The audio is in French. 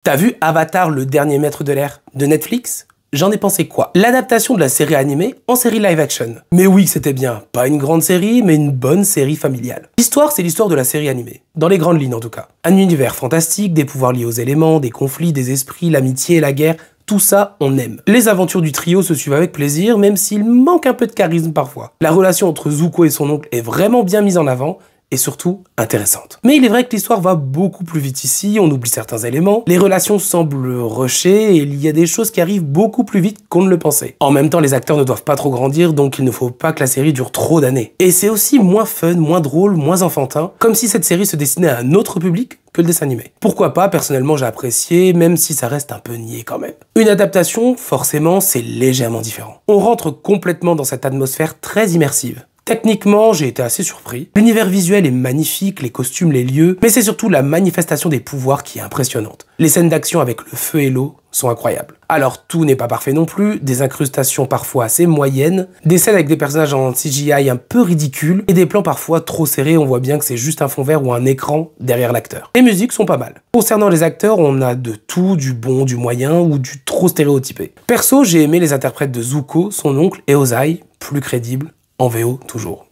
T'as vu Avatar, le dernier maître de l'air de Netflix? J'en ai pensé quoi? L'adaptation de la série animée en série live action. Mais oui, c'était bien. Pas une grande série, mais une bonne série familiale. L'histoire, c'est l'histoire de la série animée. Dans les grandes lignes en tout cas. Un univers fantastique, des pouvoirs liés aux éléments, des conflits, des esprits, l'amitié, la guerre. Tout ça, on aime. Les aventures du trio se suivent avec plaisir, même s'il manque un peu de charisme parfois. La relation entre Zuko et son oncle est vraiment bien mise en avant, et surtout intéressante. Mais il est vrai que l'histoire va beaucoup plus vite ici, on oublie certains éléments, les relations semblent rushées et il y a des choses qui arrivent beaucoup plus vite qu'on ne le pensait. En même temps, les acteurs ne doivent pas trop grandir, donc il ne faut pas que la série dure trop d'années. Et c'est aussi moins fun, moins drôle, moins enfantin, comme si cette série se destinait à un autre public que le dessin animé. Pourquoi pas, personnellement j'ai apprécié, même si ça reste un peu niais quand même. Une adaptation, forcément, c'est légèrement différent. On rentre complètement dans cette atmosphère très immersive. Techniquement, j'ai été assez surpris. L'univers visuel est magnifique, les costumes, les lieux, mais c'est surtout la manifestation des pouvoirs qui est impressionnante. Les scènes d'action avec le feu et l'eau sont incroyables. Alors tout n'est pas parfait non plus, des incrustations parfois assez moyennes, des scènes avec des personnages en CGI un peu ridicules, et des plans parfois trop serrés, on voit bien que c'est juste un fond vert ou un écran derrière l'acteur. Les musiques sont pas mal. Concernant les acteurs, on a de tout, du bon, du moyen ou du trop stéréotypé. Perso, j'ai aimé les interprètes de Zuko, son oncle, et Ozai, plus crédibles, en VO toujours.